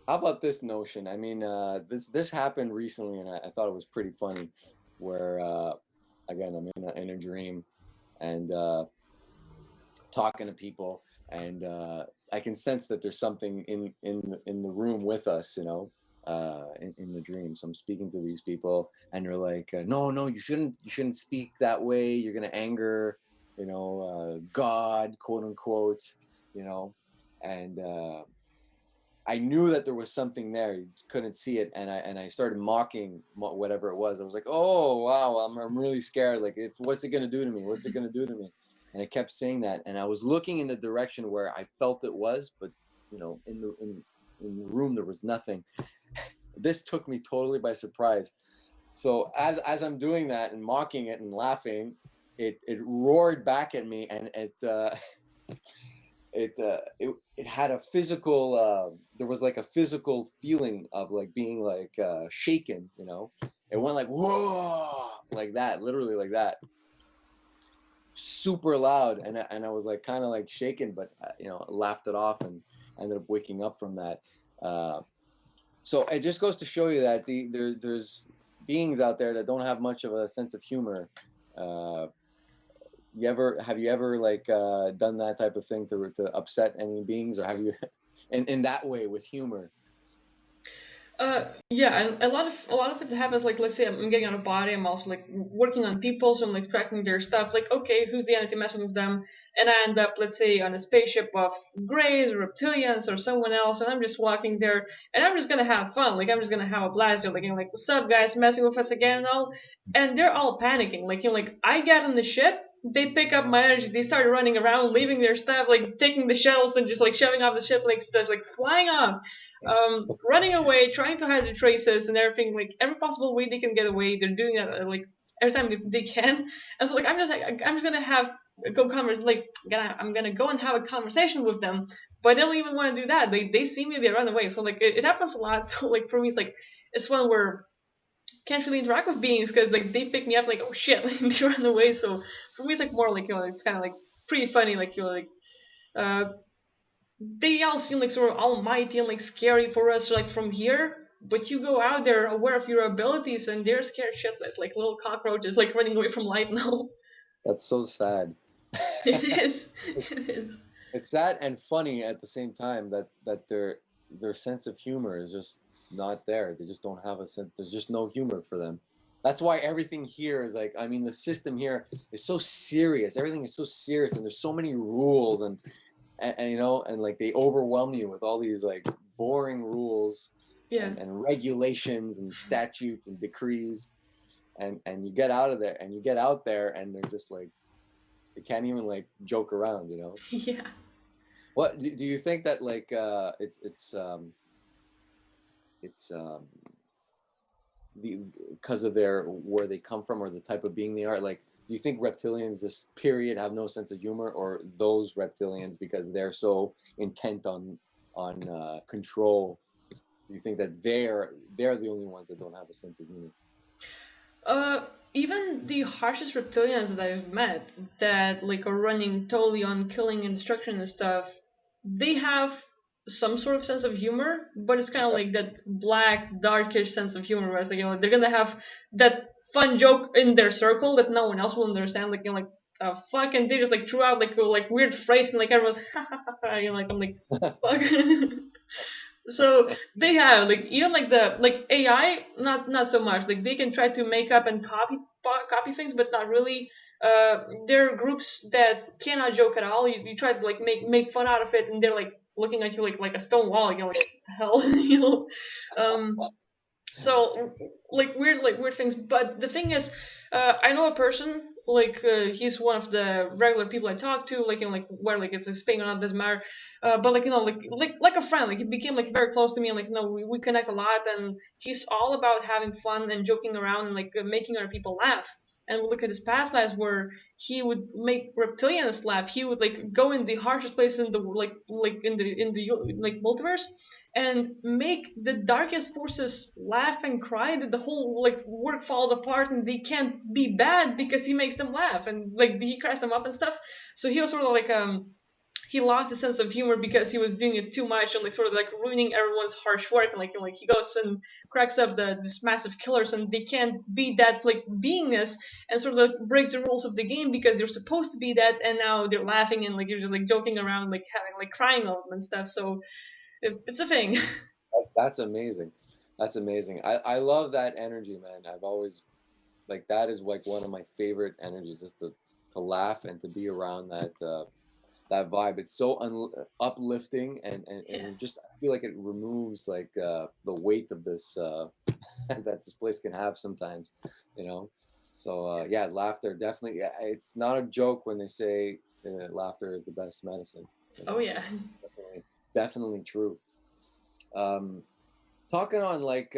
How about this notion? I mean, this happened recently, and I thought it was pretty funny. Where again, I'm in a dream, and talking to people, and I can sense that there's something in the room with us, in the dream. So I'm speaking to these people, and they're like, "No, no, you shouldn't speak that way. You're gonna anger, God, quote unquote, you know." And I knew that there was something there. You couldn't see it, and I started mocking whatever it was. I was like, "Oh wow, I'm really scared. Like, what's it gonna do to me? What's it gonna do to me?" And I kept saying that, and I was looking in the direction where I felt it was, but in the room there was nothing. This took me totally by surprise. So as I'm doing that and mocking it and laughing, it roared back at me, and it had a physical there was like a physical feeling of like being like shaken. It went like whoa, like that, literally like that, super loud, and I was like kind of like shaken, but laughed it off, and ended up waking up from that. uh, so it just goes to show you that there's beings out there that don't have much of a sense of humor. uh, have you ever like done that type of thing to upset any beings, or have you in that way with humor? Yeah, and a lot of it happens like, let's say I'm getting on a body, I'm also like working on people, so I'm like tracking their stuff, like, okay, who's the entity messing with them, and I end up, let's say, on a spaceship of greys or reptilians or someone else, and I'm just walking there, and I'm just gonna have fun, like I'm just gonna have a blast. They're like, what's up, guys, messing with us again and all, and they're all panicking, like like I get on the ship. They pick up my energy. They start running around, leaving their stuff, like taking the shells and just like shoving off the ship, like just like flying off, running away, trying to hide the traces and everything, like every possible way they can get away. They're doing that like every time they can. And so like I'm just gonna have go converse like I'm gonna go and have a conversation with them, but I don't even want to do that. They see me, they run away. So like it happens a lot. So like for me, it's one where I can't really interact with beings because like they pick me up like, oh shit, like they run away. So for me, it's like more like it's kind of like pretty funny, like like. Uh, they all seem like sort of almighty and like scary for us like from here, but you go out there aware of your abilities and they're scared shitless like little cockroaches like running away from light now. That's so sad. It is. It is. It's that and funny at the same time, that their sense of humor is just not there. They just don't have a sense. There's just no humor for them. That's why everything here is like, I mean, the system here is so serious. Everything is so serious, and there's so many rules, and like they overwhelm you with all these like boring rules Yeah. and regulations and statutes and decrees, and you get out of there, and you get out there, and they're just like, they can't even like joke around. Yeah. What do you think that like it's the because of their where they come from or the type of being they are? Like, do you think reptilians this period have no sense of humor, or those reptilians, because they're so intent on control? Do you think that they're the only ones that don't have a sense of humor? Even the harshest reptilians that I've met that like are running totally on killing and destruction and stuff, they have some sort of sense of humor, but it's kind of Okay. like that black, darkish sense of humor, where it's like, they're gonna have that fun joke in their circle that no one else will understand, like like fuck, and they just like threw out like weird phrase and like everyone's like I'm like fuck. So they have like even like the like AI, not so much. Like they can try to make up and copy things, but not really. There are groups that cannot joke at all. You try to like make fun out of it, and they're like looking at you like a stone wall. Like what the hell, Um, so like weird things. But the thing is, I know a person like he's one of the regular people I talk to, like like where like it's Spain or not doesn't matter. But like like a friend, like he became like very close to me, and like we connect a lot, and he's all about having fun and joking around and like making other people laugh. And we look at his past lives where he would make reptilians laugh. He would like go in the harshest place in the like in the like multiverse and make the darkest forces laugh and cry that the whole like work falls apart and they can't be bad because he makes them laugh and like he cracks them up and stuff. So he was sort of like he lost his sense of humor because he was doing it too much and like sort of like ruining everyone's harsh work. And like he goes and cracks up this massive killers, and they can't be that like beingness, and sort of like breaks the rules of the game because they're supposed to be that, and now they're laughing and like you're just like joking around, like having like crying over them and stuff. So it's a thing. That's amazing. That's amazing. I love that energy, man. I've always like that is like one of my favorite energies, just to laugh and to be around that vibe. It's so uplifting, and Yeah. it just I feel like it removes like the weight of this that this place can have sometimes, you know. So yeah, laughter definitely. Yeah, it's not a joke when they say laughter is the best medicine. You Oh know, yeah. definitely, definitely true. Um, talking on like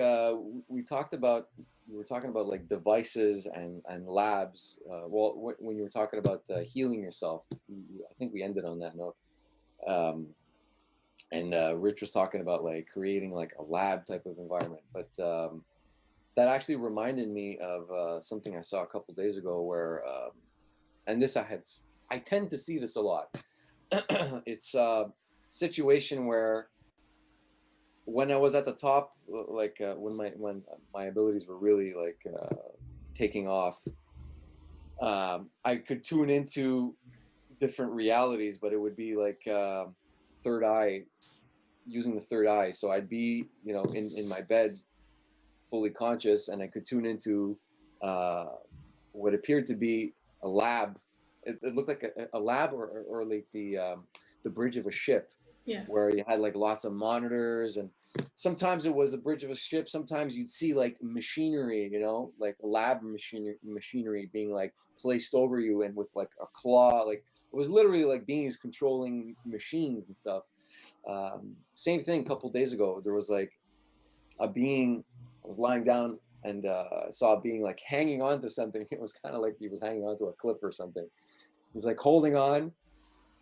we talked about, we were talking about like devices and labs. Well, when you were talking about healing yourself, I think we ended on that note. Um, and Rich was talking about like creating like a lab type of environment, but that actually reminded me of something I saw a couple days ago where, and this I tend to see this a lot. It's a situation where when I was at the top, like when my abilities were really like taking off, I could tune into different realities, but it would be like third eye, using the third eye. So I'd be, you know, in my bed, fully conscious, and I could tune into uh, what appeared to be a lab. It looked like a lab, or like the bridge of a ship, Yeah. where you had like lots of monitors, and sometimes it was a bridge of a ship. Sometimes you'd see like machinery, you know, like lab machinery being like placed over you, and with like a claw, like it was literally like beings controlling machines and stuff. Same thing. A couple days ago, there was like a being. I was lying down and saw a being like hanging on to something. It was kind of like he was hanging onto a cliff or something. He was like holding on,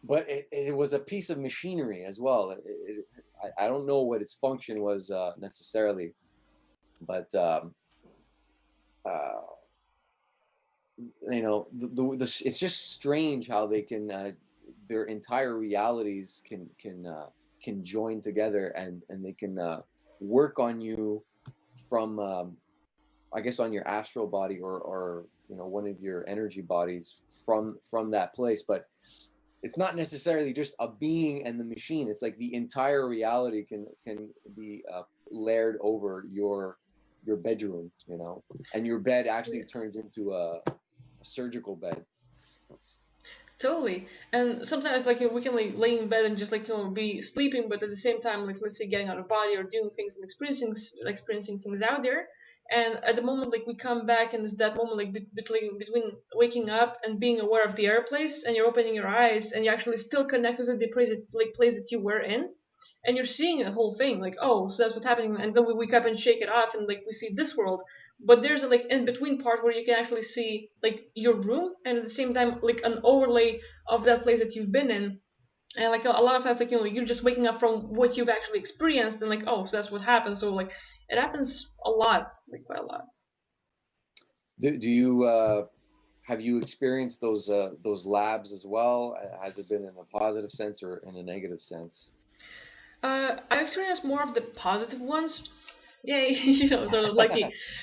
but it was a piece of machinery as well. I don't know what its function was necessarily, but uh, you know, it's just strange how they can their entire realities can join together, and they can work on you from I guess on your astral body, or you know, one of your energy bodies from that place. But it's not necessarily just a being and the machine. It's like the entire reality can be layered over your bedroom, you know, and your bed actually turns into a surgical bed. Totally. And sometimes like we can like lay in bed and just like be sleeping, but at the same time like let's say getting out of body or doing things and experiencing things out there. And at the moment like we come back, and it's that moment like between waking up and being aware of the air place, and you're opening your eyes and you're actually still connected to the place that you were in, and you're seeing the whole thing like, oh, so that's what's happening. And then we wake up and shake it off, and like we see this world. But there's a like in between part where you can actually see like your room, and at the same time like an overlay of that place that you've been in. And like a lot of times like you're just waking up from what you've actually experienced, and like, oh, so that's what happens. So like it happens a lot, like quite a lot. Do you have you experienced those labs as well? Has it been in a positive sense or in a negative sense? I experienced more of the positive ones. Yay, sort of lucky.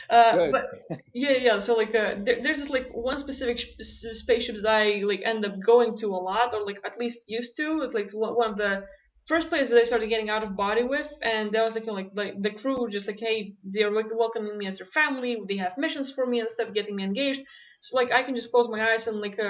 Good. But yeah, yeah. So like, there's this like one specific spaceship that I like end up going to a lot, or like at least used to. It's like one of the first places that I started getting out of body with, and that was like like the crew were just like, hey, they're like welcoming me as their family. They have missions for me and stuff, getting me engaged. So like I can just close my eyes and like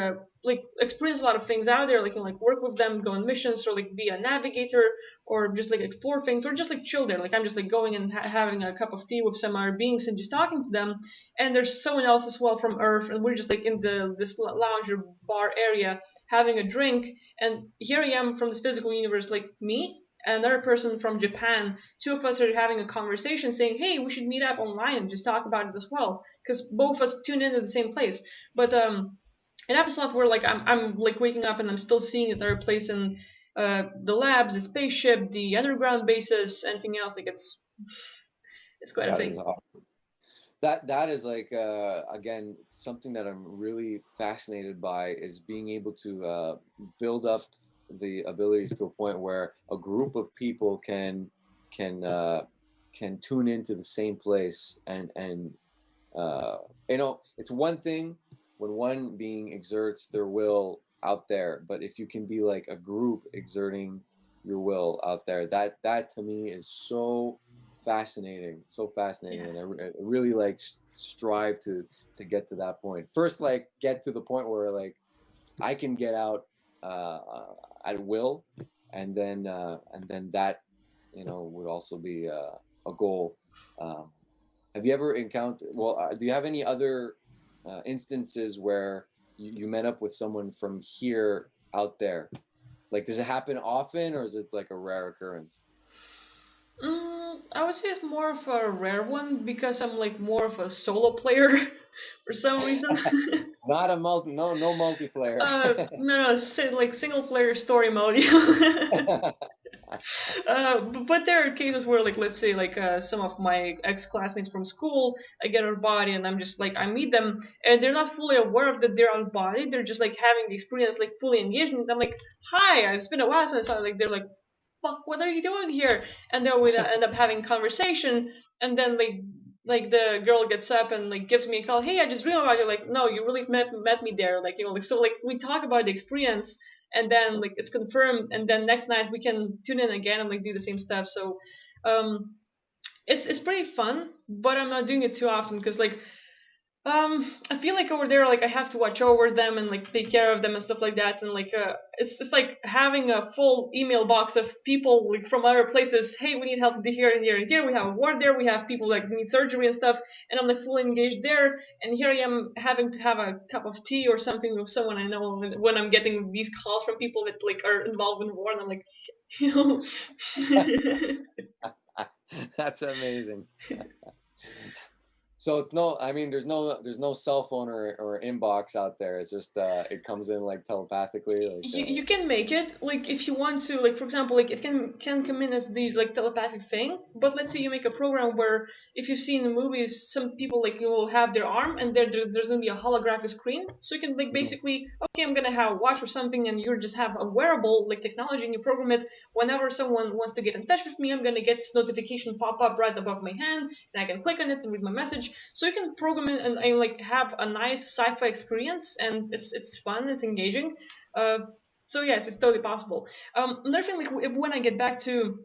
experience a lot of things out there, like like work with them, go on missions, or like be a navigator, or just like explore things, or just like chill there. Like I'm just like going and having a cup of tea with some other beings and just talking to them. And there's someone else as well from Earth, and we're just like in this lounge or bar area having a drink. And here I am from this physical universe, like me. Another person from Japan, two of us are having a conversation saying, hey, we should meet up online and just talk about it as well. Because both of us tune into the same place. But it happens a lot where like I'm like waking up and I'm still seeing it other place, in the labs, the spaceship, the underground bases, anything else. Like it's quite a That thing. is awesome. That is like again something that I'm really fascinated by, is being able to build up the abilities to a point where a group of people can can tune into the same place, and uh, it's one thing when one being exerts their will out there, but if you can be like a group exerting your will out there, that to me is so fascinating, so fascinating. Yeah. And I really like strive to get to that point first, like get to the point where like I can get out at will, and then that would also be a goal. Um, have you ever encountered? Well, do you have any other instances where you met up with someone from here out there? Like, does it happen often, or is it like a rare occurrence? I would say it's more of a rare one because I'm like more of a solo player for some reason. Not a multi, no multiplayer. No, like single player story mode. But there are cases where, like, let's say, like, some of my ex classmates from school, I get out of body, and I'm just like, I meet them, and they're not fully aware of that they're out of body. They're just like having the experience, like, fully engaged. And I'm like, hi, it's been a while since I saw you. Like, they're like, fuck, what are you doing here? And then we end up having conversation, and then like the girl gets up and like gives me a call. Hey, I just dreamed about you. Like, no, you really met me there. Like, like, so like we talk about the experience, and then like it's confirmed, and then next night we can tune in again and like do the same stuff. So um it's pretty fun, but I'm not doing it too often because like I feel like over there, like I have to watch over them and like take care of them and stuff like that, and like it's like having a full email box of people like from other places. Hey, we need help here and here and here. We have a ward there. We have people like need surgery and stuff, and I'm like fully engaged there. And here I am having to have a cup of tea or something with someone I know when I'm getting these calls from people that like are involved in the war, and I'm like, you know. That's amazing. So it's no, I mean, there's no cell phone or inbox out there. It's just it comes in like telepathically, like You can make it like if you want to, like for example, like it can come in as the like telepathic thing. But let's say you make a program where, if you've seen in movies, some people like you will have their arm and there's gonna be a holographic screen, so you can like Mhm. basically, okay, I'm gonna have a watch or something, and you just have a wearable like technology, and you program it. Whenever someone wants to get in touch with me, I'm gonna get this notification pop up right above my hand, and I can click on it and read my message. So you can program it and like have a nice sci-fi experience, and it's fun, it's engaging. uh, so yes, it's totally possible. Another thing, like if, when I get back to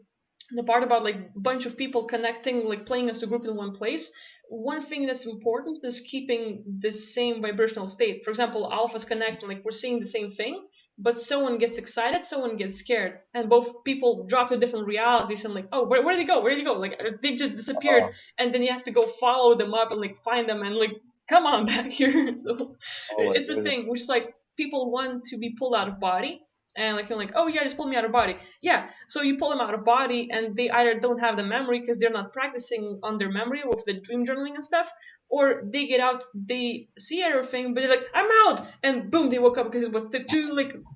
the part about like bunch of people connecting, like playing as a group in one place, one thing that's important is keeping the same vibrational state. For example, alphas connect, and like we're seeing the same thing, but someone gets excited, someone gets scared, and both people drop to different realities, and like, oh, where did they go? Where did they go? Like they just disappeared, Oh, and then you have to go follow them up and like find them and like come on back here. So oh my it's a goodness. thing which is like people want to be pulled out of body, and like you're like, oh yeah, just pull me out of body. Yeah, so you pull them out of body, and they either don't have the memory because they're not practicing on their memory with the dream journaling and stuff, or they get out, they see everything, but they're like, I'm out, and boom, they woke up because it was too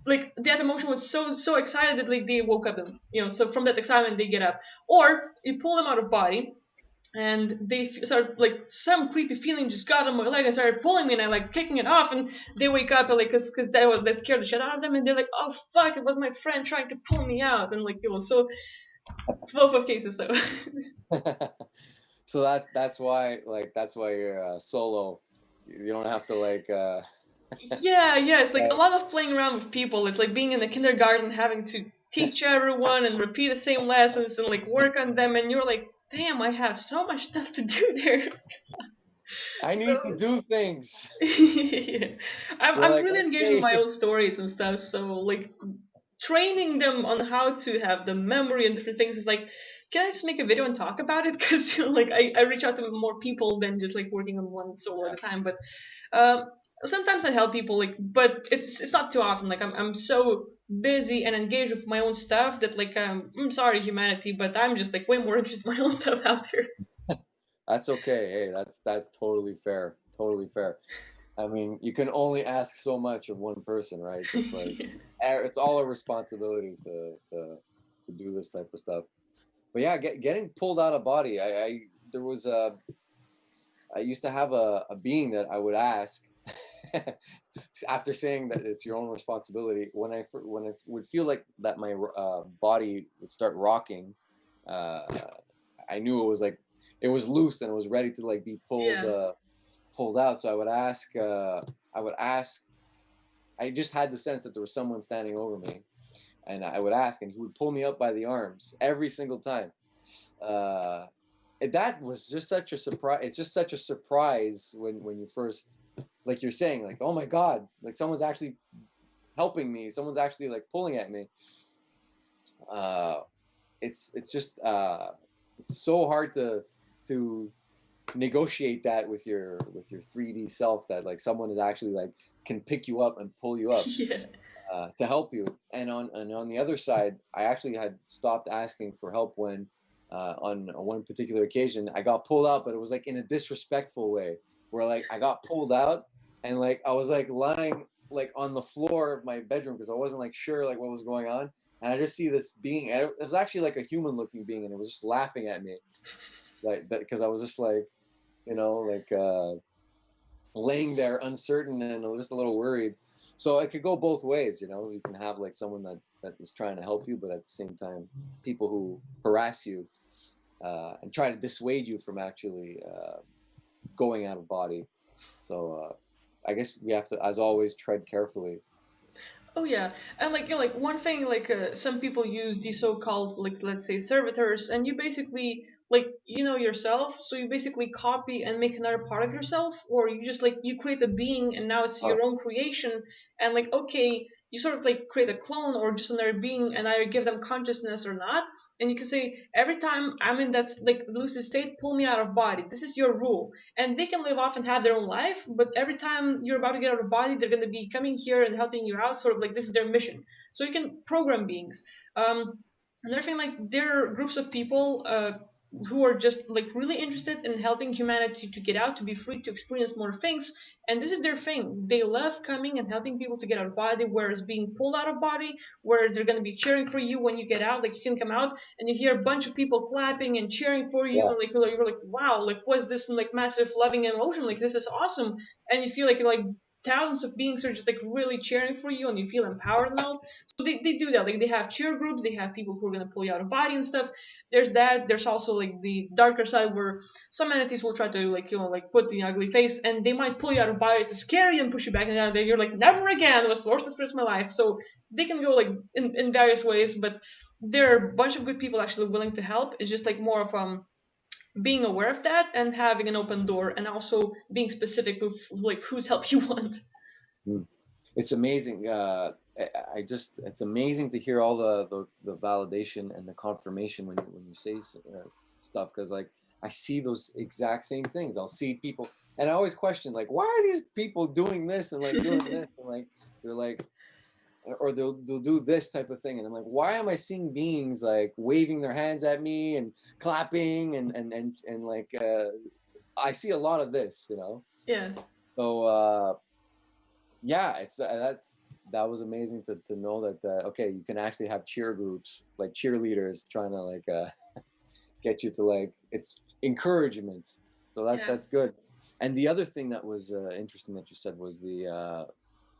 like that emotion was so excited that like they woke up, and so from that excitement they get up. Or you pull them out of body, and they start like some creepy feeling just got on my leg and started pulling me, and I like kicking it off, and they wake up and like because that scared the shit out of them, and they're like, oh fuck, it was my friend trying to pull me out, and like it was so both of cases. So So that's why you're solo. You don't have to like yeah, it's like a uh, lot of playing around with people. It's like being in the kindergarten having to teach everyone and repeat the same lessons and like work on them, and you're like, damn, I have so much stuff to do there. I So need to do things. yeah. You're I'm like, really engaged with okay. my own stories and stuff. So like training them on how to have the memory and different things is like, can I just make a video and talk about it? Because like I reach out to more people than just like working on one solo at Yeah. a time. But um, sometimes I help people, like, but it's not too often. Like I'm so busy and engaged with my own stuff that like I'm sorry humanity, but I'm just like way more interested in my own stuff out there. That's okay. Hey, that's totally fair. Totally fair. I mean, you can only ask so much of one person, right? It's like it's all our responsibilities to do this type of stuff. But yeah, getting pulled out of body. I there was a I used to have a being that I would ask, after saying that it's your own responsibility, when I would feel like that my body would start rocking, uh, I knew it was like it was loose and it was ready to like be Yeah. pulled out. So I would ask. I just had the sense that there was someone standing over me, and I would ask, and he would pull me up by the arms every single time. Uh, and that was just such a surprise. It's just such a surprise when you first, like you're saying, like, oh my god, like someone's actually helping me. Someone's actually like pulling at me. Uh, it's just it's so hard to negotiate that with your 3D self, that like someone is actually like can pick you up and pull you up Yeah. to help you. And on the other side, I actually had stopped asking for help when on one particular occasion I got pulled out, but it was like in a disrespectful way, where like I got pulled out and like I was like lying like on the floor of my bedroom because I wasn't like sure like what was going on. And I just see this being, and it was actually like a human looking being, and it was just laughing at me, like that, because I was just like, like laying there uncertain and just a little worried. So it could go both ways. You can have like someone that is trying to help you, but at the same time, people who harass you and try to dissuade you from actually going out of body. So I guess we have to, as always, tread carefully. Oh yeah, and like like one thing, like some people use these so-called, like, let's say, servitors, and you basically, like, you know yourself, so you basically copy and make another part of yourself, or you just like you create a being and now it's Uh, your own creation, and like, okay, you sort of like create a clone or just another being and either give them consciousness or not, and you can say every time I'm in that like lucid state, pull me out of body. This is your rule, and they can live off and have their own life, but every time you're about to get out of body, they're going to be coming here and helping you out, sort of like this is their mission. So you can program beings. Another thing, like, there are groups of people who are just like really interested in helping humanity to get out, to be free, to experience more things, and this is their thing. They love coming and helping people to get out of body, whereas being pulled out of body, where they're going to be cheering for you when you get out. Like, you can come out and you hear a bunch of people clapping and cheering for you, yeah, and like you're like, wow, like, what's this like massive loving emotion? Like, this is awesome, and you feel like thousands of beings are just like really cheering for you, and you feel empowered now. So they do that. Like, they have cheer groups, they have people who are going to pull you out of body and stuff. There's that. There's also like the darker side, where some entities will try to, like, like put the ugly face, and they might pull you out of body to scare you and push you back, and then you're like, never again. It was the worst experience of my life. So they can go like in various ways, but there are a bunch of good people actually willing to help. It's just like more of being aware of that and having an open door, and also being specific with like whose help you want. mm. It's amazing. It's amazing to hear all the validation and the confirmation when you say stuff, because like I see those exact same things. I'll see people, and I always question like, why are these people doing this and like doing this, and like they're like, or they'll do this type of thing, and I'm like, why am I seeing beings like waving their hands at me and clapping and like I see a lot of this. Yeah. So yeah, that was amazing to know that okay, you can actually have cheer groups, like cheerleaders trying to like get you to like, it's encouragement. So Yeah. that's good. And the other thing that was interesting that you said was the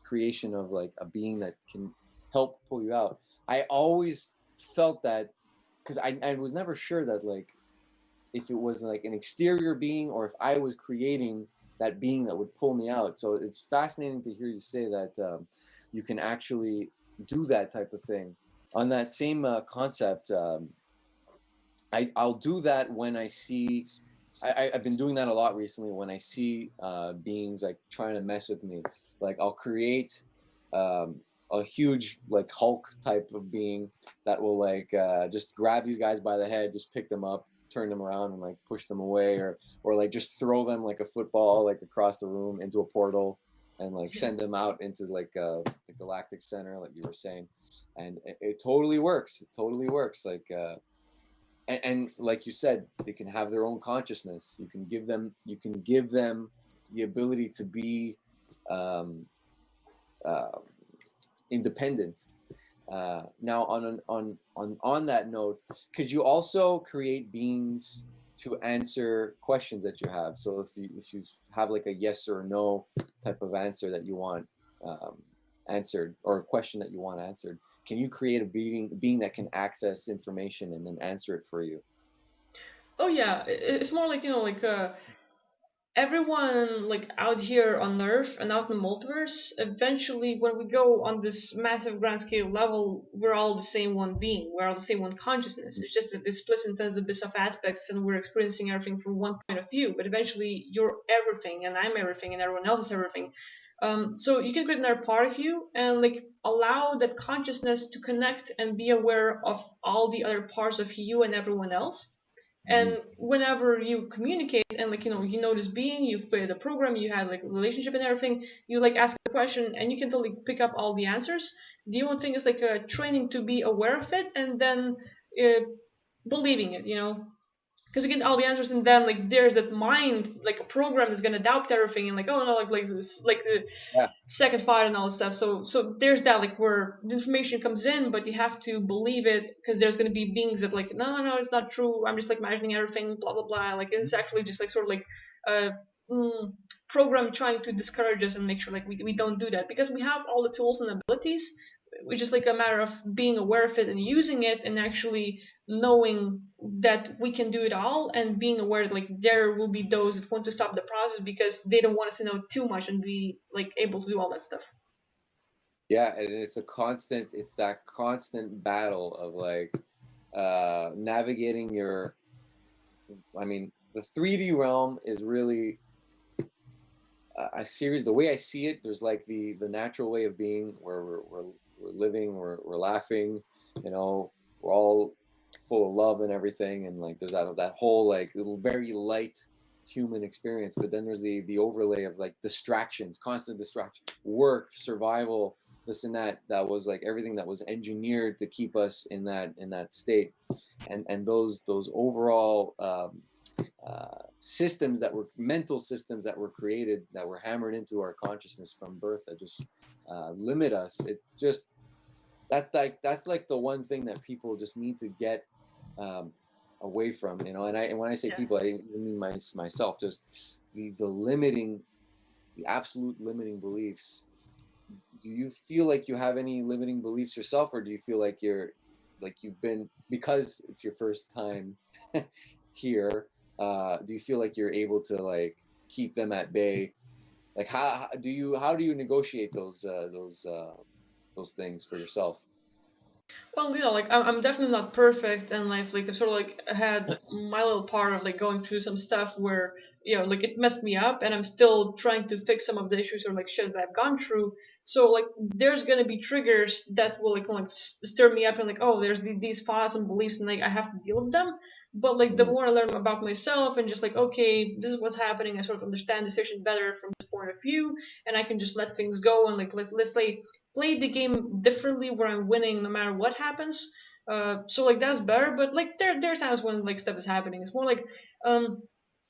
creation of like a being that can help pull you out. I always felt that, because I was never sure that like if it was like an exterior being or if I was creating that being that would pull me out. So it's fascinating to hear you say that you can actually do that type of thing. On that same concept, I'll do that when I see. I've been doing that a lot recently when I see beings like trying to mess with me. Like I'll create um, a huge like Hulk type of being that will like just grab these guys by the head, just pick them up, turn them around, and like push them away, or like just throw them like a football like across the room into a portal, and like Yeah. send them out into like the galactic center, like you were saying, and it totally works. It totally works. Like. And like you said, they can have their own consciousness. You can give them the ability to be um, uh, independent. Now, on that note, could you also create beings to answer questions that you have? So if you have like a yes or no type of answer that you want answered, or a question that you want answered, can you create a being that can access information and then answer it for you? Oh yeah, it's more like, like everyone like out here on Earth and out in the multiverse, eventually when we go on this massive grand scale level, we're all the same one being. We're all the same one consciousness. It's just that it's split into a bit of aspects and we're experiencing everything from one point of view. But eventually you're everything and I'm everything and everyone else is everything. So you can create another part of you and like allow that consciousness to connect and be aware of all the other parts of you and everyone else. Hmm. And whenever you communicate and like you know this being, you've created a program, you had like a relationship and everything, you like ask a question and you can totally pick up all the answers. The only thing is like training to be aware of it and then uh, believing it, because you get all the answers and then like there's that mind like a program that's gonna doubt everything and like, oh no, like this like the Yeah. second thought and all this stuff. So there's that like where the information comes in, but you have to believe it because there's gonna be beings that like, no, it's not true. I'm just like imagining everything, blah blah blah. Like it's actually just like sort of like a mm, program trying to discourage us and make sure like we don't do that because we have all the tools and abilities. Which is like a matter of being aware of it and using it and actually knowing that we can do it all and being aware that like there will be those that want to stop the process because they don't want us to know too much and be like able to do all that stuff. Yeah, and it's that constant battle of like navigating your, I mean, the 3D realm is really a series. The way I see it, there's like the natural way of being where we're living, we're laughing, you know, we're all full of love and everything, and like there's that whole like little very light human experience. But then there's the overlay of like distractions, constant distraction, work, survival, this and that. That was like everything that was engineered to keep us in that state, and those overall systems that were mental systems that were created, that were hammered into our consciousness from birth, that just limit us. It just that's like the one thing that people just need to get um, away from, and when I say Yeah. people, I mean myself, just the limiting, the absolute limiting beliefs. Do you feel like you have any limiting beliefs yourself, or do you feel like you've been, because it's your first time here, do you feel like you're able to like keep them at bay? Like how do you negotiate those things for yourself? Well, like I'm definitely not perfect, and like I sort of like had my little part of like going through some stuff where like it messed me up, and I'm still trying to fix some of the issues or like shit that I've gone through. So like there's gonna be triggers that will like stir me up and like, oh, there's these thoughts and beliefs, and like I have to deal with them. But like the Mhm. more I learn about myself and just like, okay, this is what's happening, I sort of understand the situation better from this point of view, and I can just let things go and like let's like play the game differently where I'm winning no matter what happens. So like that's better, but like there's times when like stuff is happening. It's more like um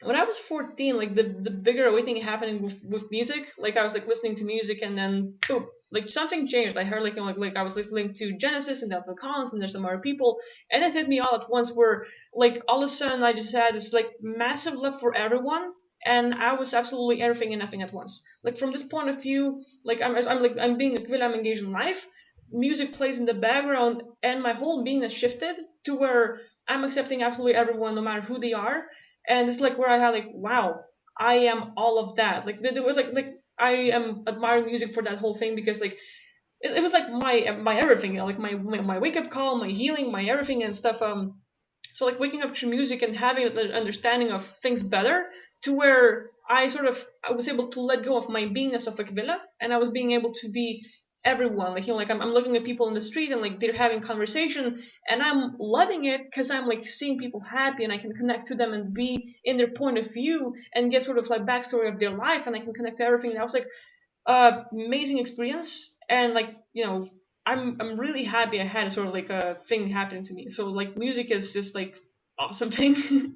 when I was 14, like the bigger awakening happening with music. Like I was like listening to music and then boom, like something changed. I heard like I was listening to Genesis and Delta Collins and there's some other people, and it hit me all at once where like all of a sudden I just had this like massive love for everyone, and I was absolutely everything and nothing at once. Like from this point of view, like I'm being a kid, I'm engaged in life. Music plays in the background, and my whole being has shifted to where I'm accepting absolutely everyone, no matter who they are. And it's like where I had like, wow, I am all of that. Like they were like I am admiring music for that whole thing because like it was like my everything, like my wake up call, my healing, my everything and stuff. So like waking up to music and having the understanding of things better to where I was able to let go of my beingness of Akvila and I was being able to be everyone. Like like I'm looking at people in the street and like they're having conversation and I'm loving it because I'm like seeing people happy and I can connect to them and be in their point of view and get sort of like backstory of their life and I can connect to everything. And I was like, amazing experience and like I'm really happy I had sort of like a thing happening to me. So like music is just like awesome thing.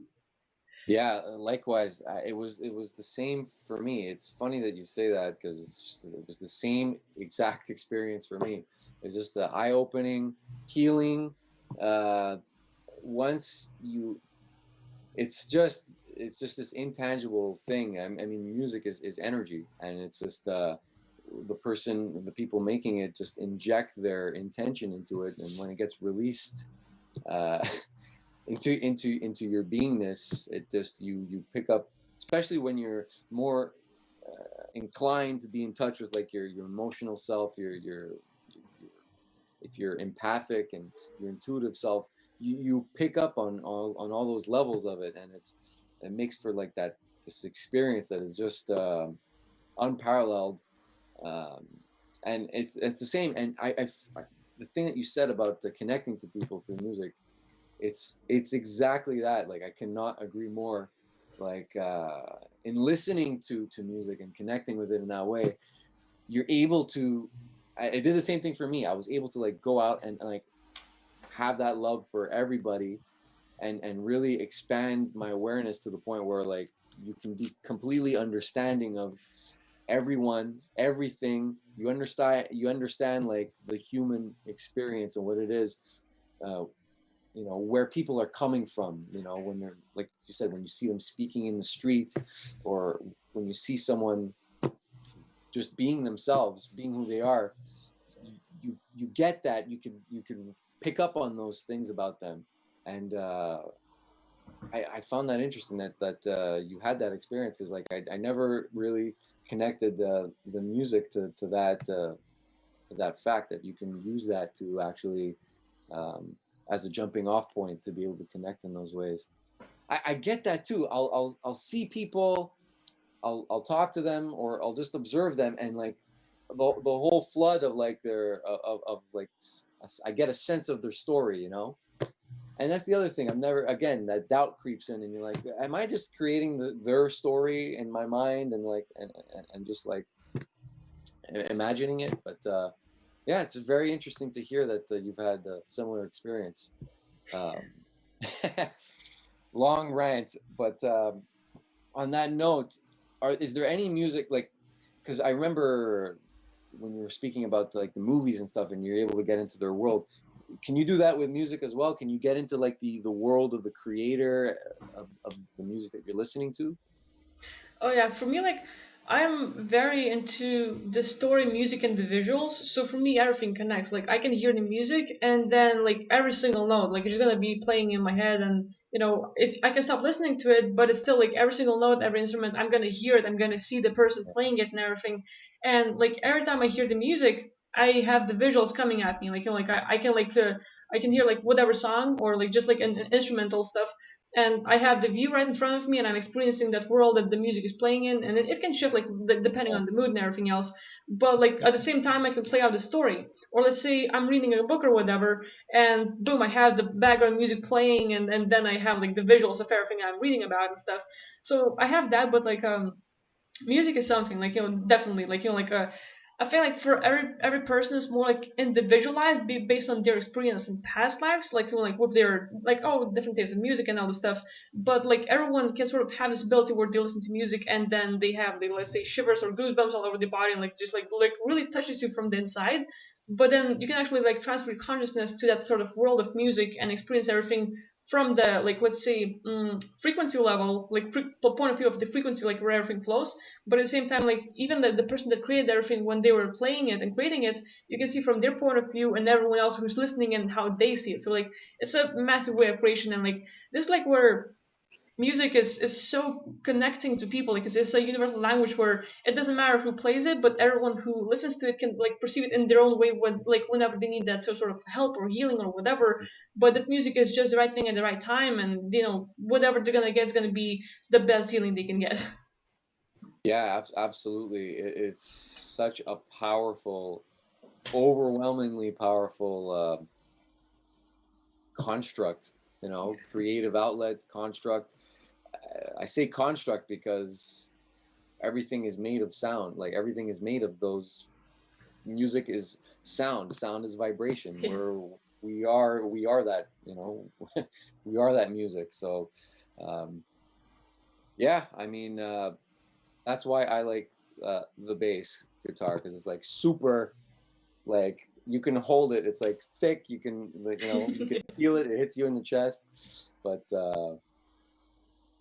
Yeah, likewise. It was the same for me. It's funny that you say that because it was the same exact experience for me. It's just the eye-opening, healing. Uh, once you, it's just it's just this intangible thing. I mean, music is energy, and it's just the people making it just inject their intention into it, and when it gets released uh, into your beingness, it just you pick up, especially when you're more inclined to be in touch with like your emotional self, your if you're empathic and your intuitive self, you pick up on all those levels of it, and it makes for like that this experience that is just unparalleled. um, and it's the same. And the thing that you said about the connecting to people through music, it's exactly that. Like I cannot agree more. Like in listening to music and connecting with it in that way, you're able to. I did the same thing for me. I was able to like go out and like have that love for everybody, and really expand my awareness to the point where like you can be completely understanding of everyone, everything. You understand like the human experience and what it is. uh, where people are coming from, when they're, like you said, when you see them speaking in the street, or when you see someone just being themselves, being who they are, you get that. You can pick up on those things about them. And I found that interesting that you had that experience, because like I never really connected the music to that fact that you can use that to actually, um, as a jumping off point, to be able to connect in those ways. I get that too. I'll see people, I'll talk to them, or I'll just observe them, and like the whole flood of like their of like I get a sense of their story, And that's the other thing. I'm never, again, that doubt creeps in, and you're like, am I just creating their story in my mind, and like and just like imagining it? But yeah, it's very interesting to hear that you've had a similar experience. Um, long rant, but on that note, is there any music like? Because I remember when you were speaking about like the movies and stuff, and you're able to get into their world. Can you do that with music as well? Can you get into like the world of the creator of the music that you're listening to? Oh yeah, for me, like I'm very into the story, music, and the visuals. So for me, everything connects. Like I can hear the music, and then like every single note, like it's gonna be playing in my head, and I can stop listening to it, but it's still like every single note, every instrument, I'm gonna hear it. I'm gonna see the person playing it and everything. And like every time I hear the music, I have the visuals coming at me. Like I can hear like whatever song or like just like an instrumental stuff, and I have the view right in front of me, and I'm experiencing that world that the music is playing in, and it can shift like depending Yeah. on the mood and everything else. But like at the same time, I can play out the story. Or let's say I'm reading a book or whatever, and boom, I have the background music playing, and then I have like the visuals of everything I'm reading about and stuff. So I have that, but like music is something like definitely like like I feel like for every person is more like individualized based on their experience in past lives, like like with their like different tastes in music and all this stuff. But like everyone can sort of have this ability where they listen to music and then they have let's say shivers or goosebumps all over the body, and like just like really touches you from the inside. But then you can actually like transfer your consciousness to that sort of world of music and experience everything from the like let's say frequency level, like the point of view of the frequency, like where everything flows. But at the same time, like even the person that created everything, when they were playing it and creating it, you can see from their point of view and everyone else who's listening and how they see it. So like it's a massive way of creation, and like this is like where music is so connecting to people because it's a universal language where it doesn't matter who plays it, but everyone who listens to it can like perceive it in their own way when like whenever they need that sort of help or healing or whatever. But that music is just the right thing at the right time, and whatever they're gonna get is gonna be the best healing they can get. Yeah, absolutely. It's such a powerful, overwhelmingly powerful construct, creative outlet construct. I say construct because everything is made of sound. Like everything is made of those. Music is sound. Sound is vibration. Yeah. We are that. We are that music. So, um, yeah. I mean, that's why I like the bass guitar, because it's like super, like you can hold it. It's like thick. You can like you can feel it. It hits you in the chest. But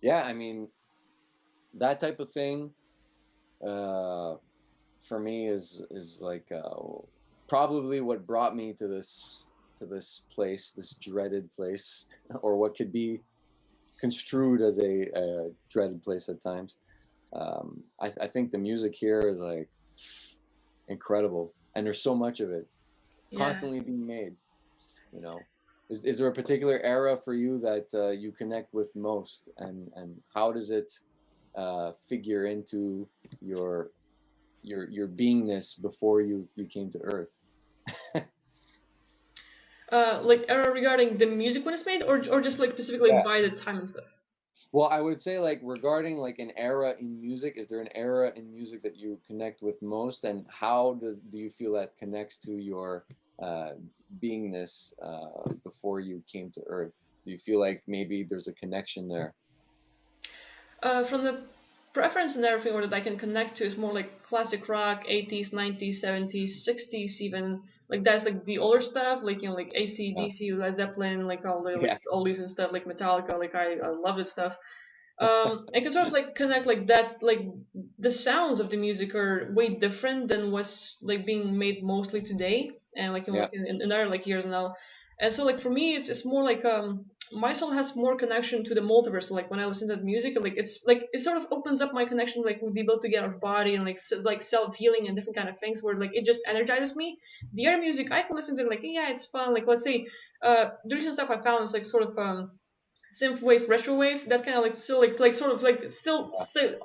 Yeah, I mean, that type of thing, uh, for me is like probably what brought me to this place, this dreaded place, or what could be construed as a dreaded place at times. I think the music here is like incredible, and there's so much of it Yeah. constantly being made. You know, is there a particular era for you that you connect with most, and how does it figure into your your beingness before you came to Earth? Like era regarding the music when it's made, or just like specifically Yeah. by the time and stuff. Well, I would say like regarding like an era in music, is there an era in music that you connect with most, and how do you feel that connects to your uh, beingness before you came to Earth? Do you feel like maybe there's a connection there? From the preference and everything, or that I can connect to is more like classic rock, 80s, 90s, 70s, 60s, even like that's like the older stuff, like like AC, Yeah. DC, Led Zeppelin, like all the Yeah. like oldies and stuff, like Metallica. Like I love this stuff. I can sort of like connect like that, like the sounds of the music are way different than what's like being made mostly today, and like Yeah. like in other like years now. And so like for me, it's more like my soul has more connection to the multiverse. Like when I listen to the music, like it sort of opens up my connection like with the ability to get out of body and like like self healing and different kind of things where like it just energizes me. The other music I can listen to like yeah it's fun. Like let's say the recent stuff I found is like sort of synthwave, retrowave, that kind of like still like sort of like still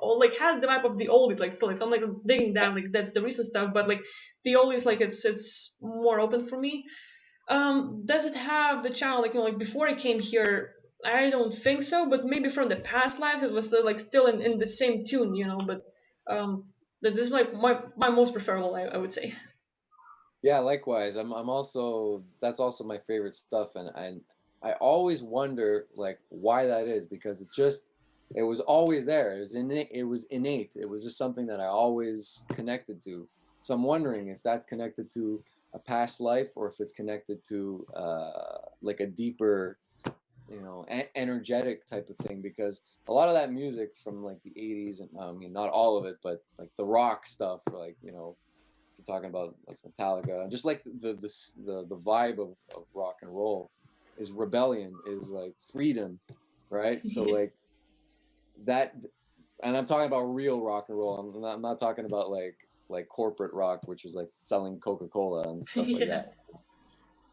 or like has the vibe of the oldies, like still like so I'm like digging down like that's the recent stuff, but like the oldies like it's more open for me. Does it have the channel like like before I came here? I don't think so, but maybe from the past lives it was still, like still in the same tune, But um, this is like my most preferable, I would say. Yeah, likewise. I'm also that's also my favorite stuff, and I always wonder like why that is, because it's just it was always there. It was innate. It was innate. It was just something that I always connected to. So I'm wondering if that's connected to a past life, or if it's connected to like a deeper, energetic type of thing. Because a lot of that music from like the '80s, and I mean not all of it, but like the rock stuff, like you're talking about like Metallica, and just like the vibe of rock and roll is rebellion, is like freedom, right? So Yes. like that, and I'm talking about real rock and roll. I'm not talking about like corporate rock, which is like selling Coca-Cola and stuff like Yeah. that.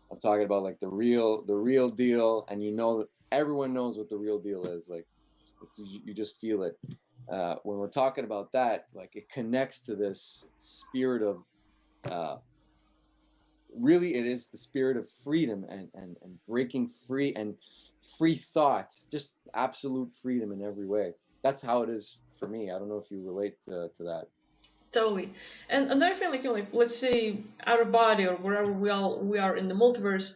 I'm talking about like the real deal, and everyone knows what the real deal is. Like you just feel it. When we're talking about that, like it connects to this spirit of uh, really it is the spirit of freedom, and breaking free, and free thought, just absolute freedom in every way. That's how it is for me. I don't know if you relate to that. Totally. And another thing, like like let's say out of body or wherever we are in the multiverse,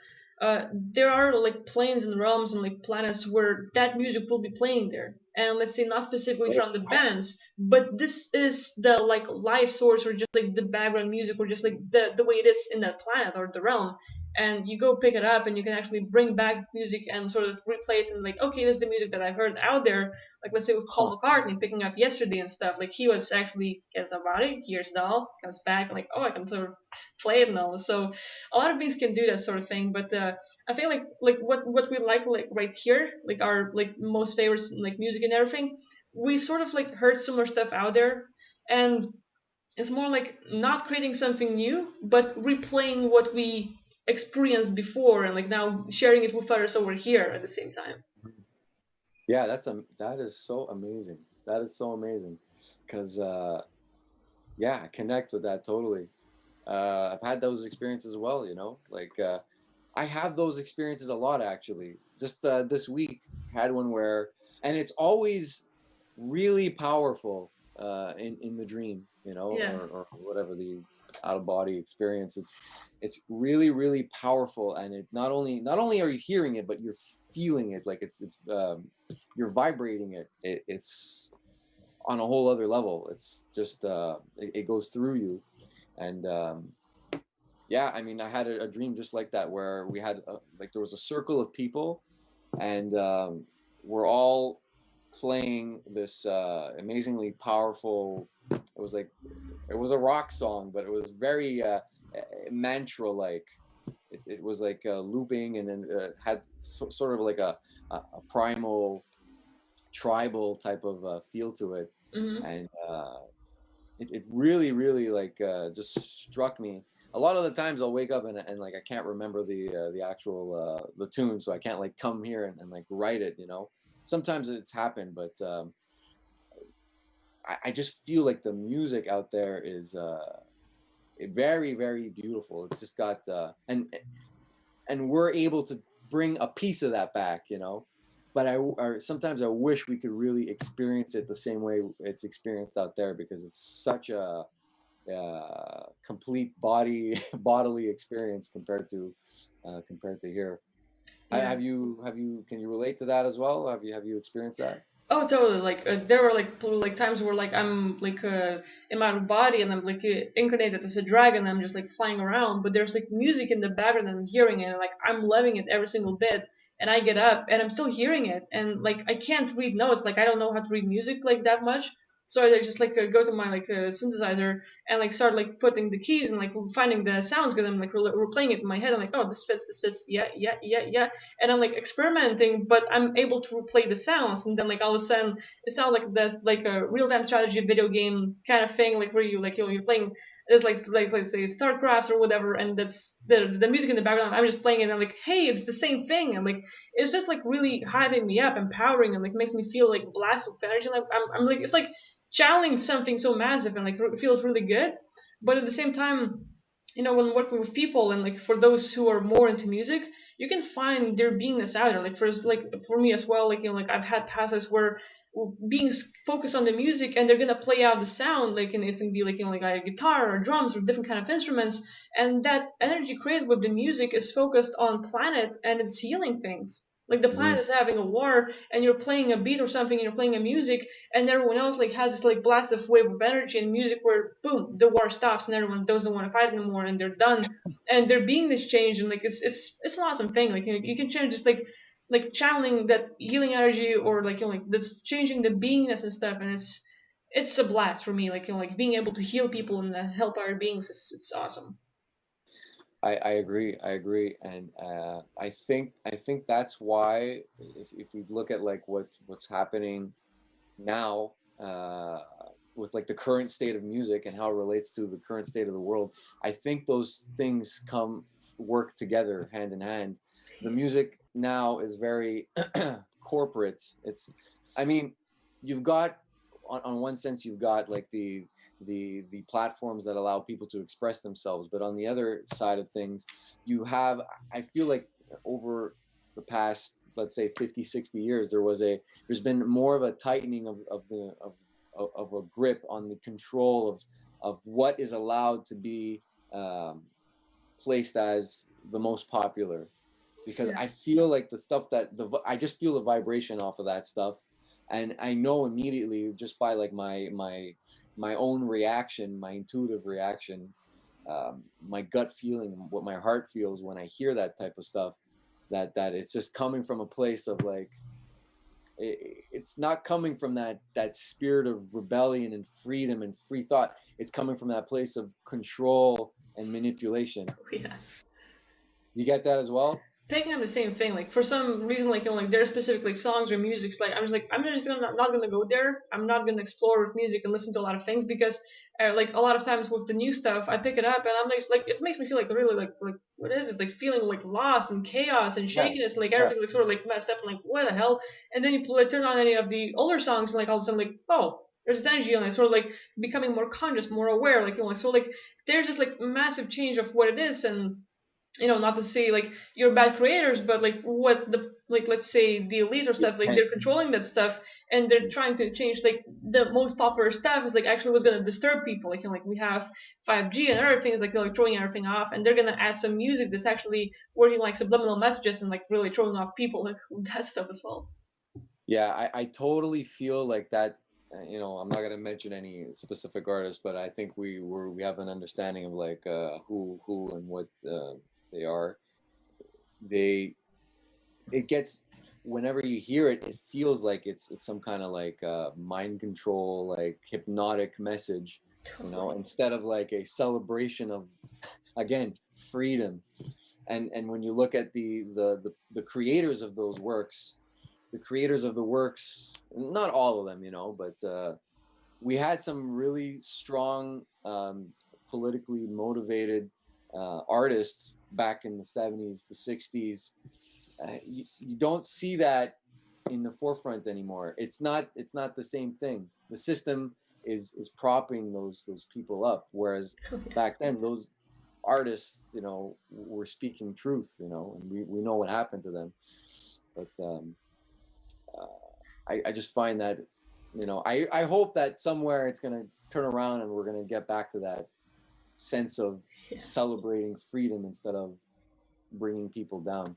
there are like planes and realms and like planets where that music will be playing there. And let's say not specifically Right. from the bands, but this is the like life source or just like the background music or just like the way it is in that planet or the realm. And you go pick it up and you can actually bring back music and sort of replay it and like, okay, this is the music that I've heard out there, like let's say with Huh. Paul McCartney picking up Yesterday and stuff, like he was actually gets about it, hears it all, comes back, and like, oh, I can sort of play it and all. So a lot of things can do that sort of thing. But I feel like what we like right here, like our like most favorites like music and everything, we sort of like heard similar stuff out there, and it's more like not creating something new, but replaying what we experienced before and like now sharing it with others over here at the same time. Yeah, that is so amazing. That is so amazing, because yeah, I connect with that totally. I've had those experiences as well. Like I have those experiences a lot actually. Just this week had one where, and it's always really powerful in the dream, Yeah. or whatever the out of body experience. It's really really powerful, and it not only are you hearing it, but you're feeling it. Like it's you're vibrating it. It's on a whole other level. It's just it goes through you, and yeah, I mean, I had a dream just like that where we had like there was a circle of people, and we're all playing this amazingly powerful. It was a rock song, but it was very mantra like. It was like looping, and then had sort of like a primal tribal type of feel to it, Hmm. and it really really like just struck me. A lot of the times I'll wake up and like I can't remember the actual the tune, so I can't like come here and like write it, you know. Sometimes it's happened, but I just feel like the music out there is very very beautiful. It's just got and we're able to bring a piece of that back, you know. But sometimes I wish we could really experience it the same way it's experienced out there, because it's such a complete bodily experience compared to here. Yeah. Have you can you relate to that as well? Have you experienced that? Oh, totally. Like there were like times where like I'm like in my body and I'm like incarnated as a dragon. I'm just like flying around, but there's like music in the background and I'm hearing it. And, like I'm loving it every single bit. And I get up and I'm still hearing it. And like I can't read notes. Like I don't know how to read music like that much. So I just like go to my like synthesizer and like start like putting the keys and like finding the sounds because I'm like replaying it in my head. I'm like, oh, this fits, yeah, yeah, yeah, yeah, and I'm like experimenting, but I'm able to replay the sounds, and then like all of a sudden it sounds like that's like a real time strategy video game kind of thing, like where you like you're playing. It's like let's say StarCrafts or whatever, and that's the music in the background. I'm just playing it, and I'm like, hey, it's the same thing, and like it's just like really hyping me up, empowering, and like makes me feel like blast of energy. And I'm like it's like channeling something so massive, and like it feels really good. But at the same time, you know, when working with people and like for those who are more into music, you can find their beingness out there. Like for me as well, like you know, like I've had passes where being focused on the music and they're gonna play out the sound, like and it can be like you know like a guitar or drums or different kind of instruments, and that energy created with the music is focused on planet and it's healing things. Like the planet Mhm. is having a war and you're playing a beat or something and you're playing a music and everyone else like has this like blast of wave of energy and music where boom the war stops and everyone doesn't want to fight anymore and they're done and there being this change and like it's an awesome thing. Like you can change just like channeling that healing energy or like you know like that's changing the beingness and stuff, and it's a blast for me. Like you know like being able to heal people and help our beings is it's awesome. I agree. I agree, and I think that's why if we look at like what's happening now with like the current state of music and how it relates to the current state of the world, I think those things come work together hand in hand. The music now is very corporate. I mean, you've got on one sense you've got like the platforms that allow people to express themselves, but on the other side of things, you have, I feel like over the past, let's say 50, 60 years, there's been more of a tightening of a grip on the control of what is allowed to be um, placed as the most popular, because Yeah. I feel like the stuff I just feel the vibration off of that stuff, and I know immediately just by like my own reaction, my intuitive reaction, my gut feeling, what my heart feels when I hear that type of stuff, that it's just coming from a place of like it's not coming from that spirit of rebellion and freedom and free thought. It's coming from that place of control and manipulation. Yeah. You get that as well? Taking up the same thing. Like for some reason, like you know, like there are specific like songs or music. Like I'm just gonna not gonna go there. I'm not gonna explore with music and listen to a lot of things because like a lot of times with the new stuff, I pick it up and I'm like it makes me feel like really like what is this? Like feeling like lost and chaos and Yeah, shakiness and like yeah. everything's like sort of like messed up and like what the hell? And then you turn on any of the older songs and like all of a sudden like oh. There's this energy and it's sort of like becoming more conscious, more aware, like you know. So like there's just like massive change of what it is, and you know, not to say like you're bad creators, but like what the like let's say the elite or stuff, like they're controlling that stuff and they're trying to change like the most popular stuff is like actually what's gonna disturb people. Like you know, like we have 5G and other things like they're like throwing everything off and they're gonna add some music that's actually working like subliminal messages and like really throwing off people like that stuff as well. Yeah, I totally feel like that. You know, I'm not gonna mention any specific artists, but I think we have an understanding of like who and what they are. They it gets. whenever you hear it, it feels like it's some kind of like mind control, like hypnotic message, you know, Totally. instead of like a celebration of, again, freedom. And when you look at the creators of those works, the creators of the works, not all of them, you know, but we had some really strong, politically motivated artists back in the 70s, the 60s. You don't see that in the forefront anymore. It's not the same thing. The system is propping those people up, whereas back then those artists, you know, were speaking truth, you know, and we know what happened to them. But I just find that, you know, I hope that somewhere it's going to turn around and we're going to get back to that sense of Yeah. celebrating freedom instead of bringing people down.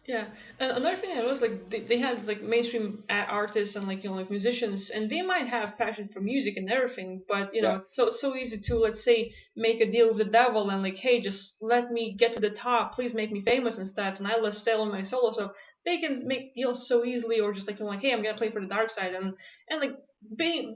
Yeah, and another thing I was like they had like mainstream artists and like like musicians, and they might have passion for music and everything, but Yeah, it's so easy to, let's say, make a deal with the devil and like, hey, just let me get to the top, please make me famous and stuff, and I will sell on my solo. So they can make deals so easily, or just like like, hey, I'm gonna play for the dark side, and like being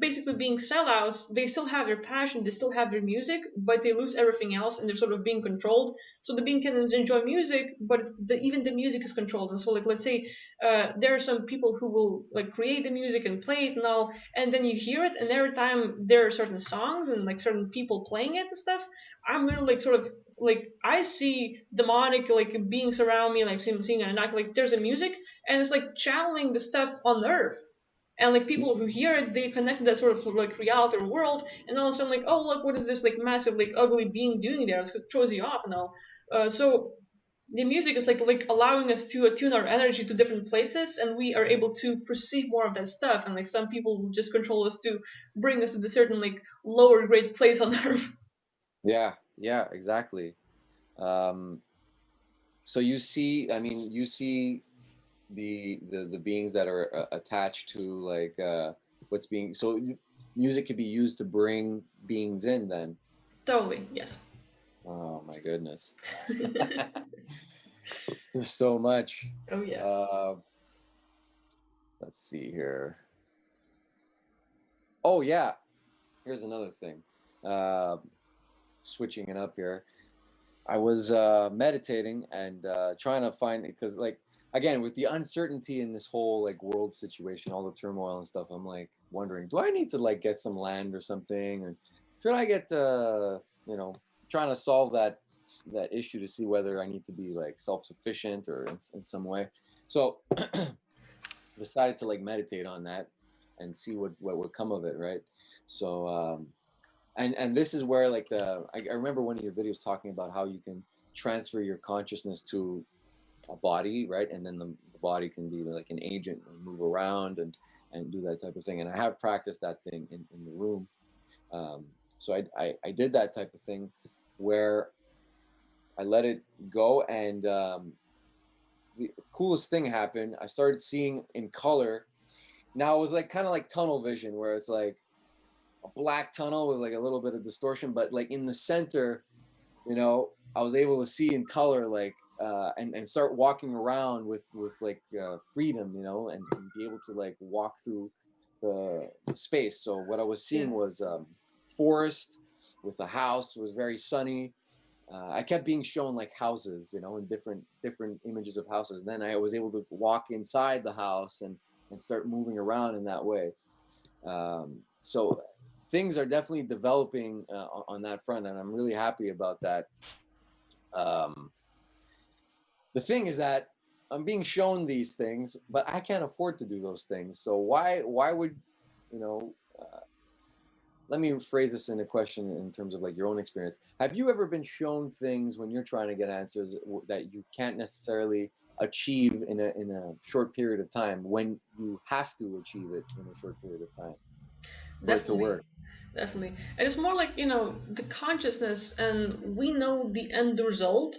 sellouts. They still have their passion, they still have their music, but they lose everything else, and they're sort of being controlled. So the being can enjoy music, but even the music is controlled. And so, like, let's say there are some people who will like create the music and play it and all, and then you hear it, and every time there are certain songs and like certain people playing it and stuff, I'm literally like sort of like I see demonic like beings around me, like seeing it, and like there's a music, and it's like channeling the stuff on Earth. And like people who hear it, they connect to that sort of like reality or world, and all of a sudden like, oh look, what is this like massive like ugly being doing there? It throws you off and all. So the music is like allowing us to attune our energy to different places, and we are able to perceive more of that stuff. And like some people will just control us to bring us to the certain like lower grade place on Earth. yeah, yeah, exactly. Um, so you see, I mean, you see the beings that are attached to like what's being so music could be used to bring beings in then. Totally, yes. Oh my goodness. There's so much. Oh yeah. uh let's see here. Oh yeah, here's another thing. uh Switching it up here, I was meditating and trying to find, because like, again, with the uncertainty in this whole like world situation, all the turmoil and stuff, I'm like wondering, do I need to like get some land or something, or should I get you know, trying to solve that issue to see whether I need to be like self-sufficient or in some way. So decided to like meditate on that and see what would come of it, right? So and this is where like I remember one of your videos talking about how you can transfer your consciousness to a body, right? And then the body can be like an agent and move around and do that type of thing. And I have practiced that thing in the room. So I did that type of thing where I let it go, and the coolest thing happened. I started seeing in color. Now it was like kind of like tunnel vision, where it's like a black tunnel with like a little bit of distortion, but like in the center, you know, I was able to see in color, like and start walking around with like freedom, you know, and be able to like walk through the space. So what I was Yeah. seeing was forest with a house. It was very sunny. I kept being shown like houses, you know, and different images of houses. And then I was able to walk inside the house and start moving around in that way. So things are definitely developing on that front, and I'm really happy about that. Um, the thing is that I'm being shown these things, but I can't afford to do those things. So why would, you know? Let me phrase this in a question in terms of like your own experience. Have you ever been shown things when you're trying to get answers that you can't necessarily achieve in a short period of time, when you have to achieve it in a short period of time for it to Definitely. work? Definitely. And it's more like, the consciousness, and we know the end result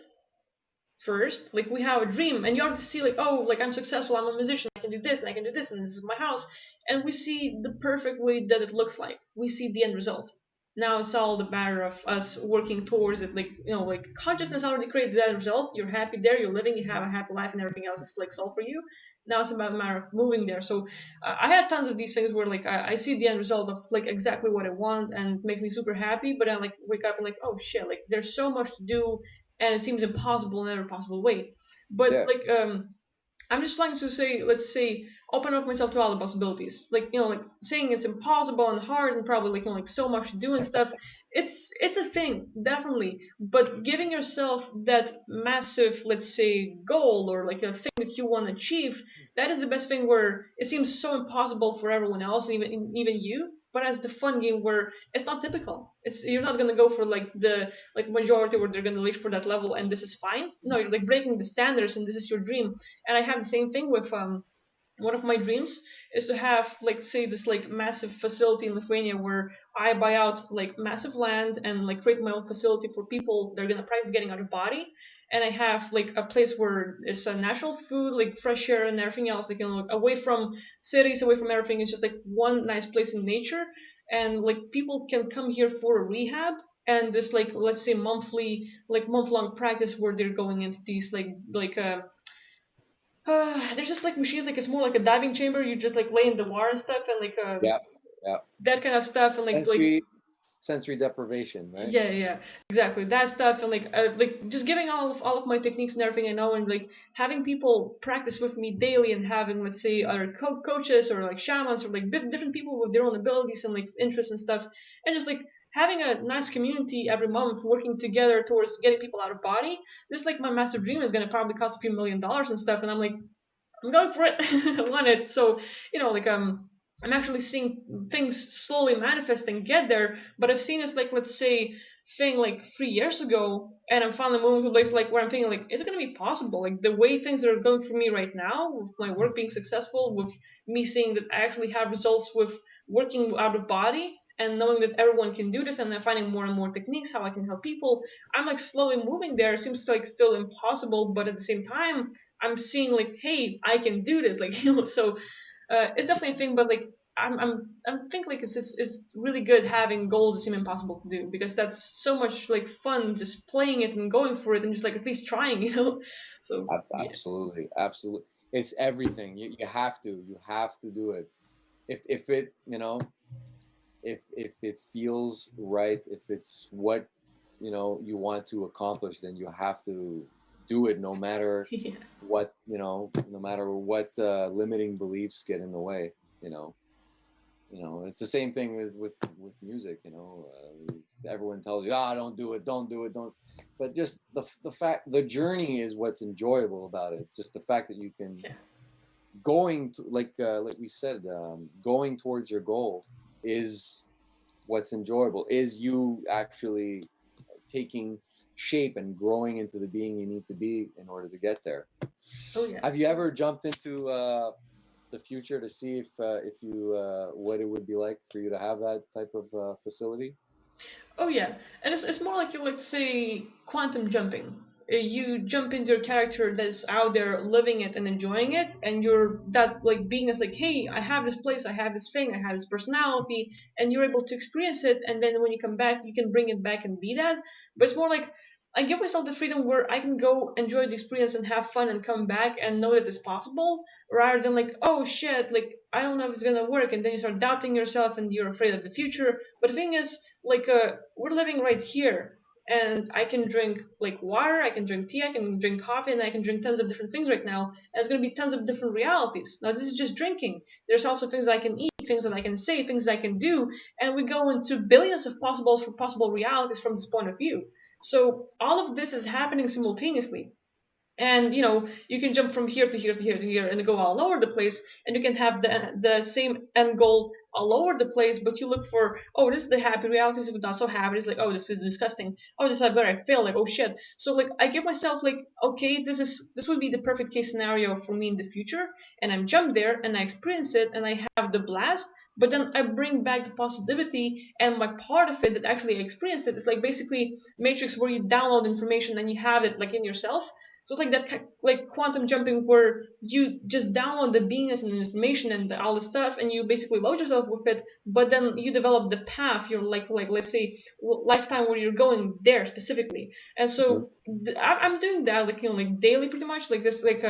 first. Like we have a dream, and you have to see like, oh, like I'm successful, I'm a musician, I can do this and I can do this, and this is my house. And we see the perfect way that it looks like. We see the end result. Now it's all the matter of us working towards it. Like, like consciousness already created that result. You're happy there, you're living, you have a happy life, and everything else is like solved for you. Now it's about a matter of moving there. So I had tons of these things where like I see the end result of like exactly what I want and it makes me super happy, but I like wake up and like, oh shit, like there's so much to do and it seems impossible in every possible way. But Yeah. like I'm just trying to say, let's say, open up myself to all the possibilities. Like, like saying it's impossible and hard and probably like, like so much to do and stuff. It's a thing, definitely. But giving yourself that massive, let's say, goal or like a thing that you want to achieve, that is the best thing where it seems so impossible for everyone else, even you. But as the fun game where it's not typical. It's you're not gonna go for like the like majority where they're gonna live for that level and this is fine. No, you're like breaking the standards and this is your dream. And I have the same thing with one of my dreams is to have like say this like massive facility in Lithuania where I buy out like massive land and like create my own facility for people they're gonna practice getting out of body. And I have like a place where it's a natural food, like fresh air and everything else, like like away from cities, away from everything. It's just like one nice place in nature, and like people can come here for a rehab and this like let's say monthly like month long practice where they're going into these there's just like machines, like it's more like a diving chamber. You just like lay in the water and stuff, and like Yeah. Yeah. that kind of stuff, and like Sensory deprivation, right? yeah, exactly that stuff, and like just giving all of my techniques and everything I know, and like having people practice with me daily, and having let's say other coaches or like shamans or like different people with their own abilities and like interests and stuff, and just like having a nice community every month working together towards getting people out of body. This is like my massive dream is going to probably cost a few $1 million and stuff, and I'm like I'm going for it. I want it. So, like I'm actually seeing things slowly manifest and get there. But I've seen this like let's say thing like 3 years ago, and I'm finally moving to a place like where I'm thinking like, is it gonna be possible? Like the way things are going for me right now, with my work being successful, with me seeing that I actually have results with working out of body and knowing that everyone can do this, and then finding more and more techniques how I can help people. I'm like slowly moving there. It seems like still impossible, but at the same time I'm seeing like, hey, I can do this, like So it's definitely a thing, but like I'm think like it's really good having goals that seem impossible to do, because that's so much like fun just playing it and going for it and just like at least trying. So yeah. Absolutely, absolutely. It's everything. You have to do it. If it if it feels right, if it's what you want to accomplish, then you have to do it, no matter Yeah. what no matter what limiting beliefs get in the way. You know, it's the same thing with music. Everyone tells you, ah, don't do it, don't do it, don't. But just the journey is what's enjoyable about it. Just the fact that you can Yeah. going to like we said, going towards your goal is what's enjoyable. Is you actually taking shape and growing into the being you need to be in order to get there. Oh yeah. Have you ever jumped into the future to see if you what it would be like for you to have that type of facility? Oh yeah, and it's more like you let's say quantum jumping. You jump into your character that's out there living it and enjoying it, and you're that like being is like, hey, I have this place, I have this thing, I have this personality, and you're able to experience it. And then when you come back, you can bring it back and be that. But it's more like I give myself the freedom where I can go enjoy the experience and have fun and come back and know that it's possible, rather than like, oh shit, like I don't know if it's gonna work, and then you start doubting yourself and you're afraid of the future. But the thing is, like we're living right here, and I can drink like water, I can drink tea, I can drink coffee, and I can drink tons of different things right now, and it's going to be tons of different realities. Now this is just drinking. There's also things I can eat, things that I can say, things that I can do, and we go into billions of possibles for possible realities from this point of view. So all of this is happening simultaneously, and you can jump from here to here to here to here and go all over the place, and you can have the same end goal all over the place, but you look for, oh, this is the happy reality, this is not so happy, it's like, oh, this is disgusting, oh, this is where I fail, like, oh shit. So like I give myself like, okay, this would be the perfect case scenario for me in the future, and I'm jump there and I experience it and I have the blast. but then I bring back the positivity, and my part of it that actually experienced it is like basically Matrix, where you download information and you have it like in yourself. So it's like that like quantum jumping, where you just download the beingness and the information and all the stuff, and you basically load yourself with it. But then you develop the path, you're like let's say lifetime where you're going there specifically. And Mhm. so I'm doing that like like daily, pretty much like this. Like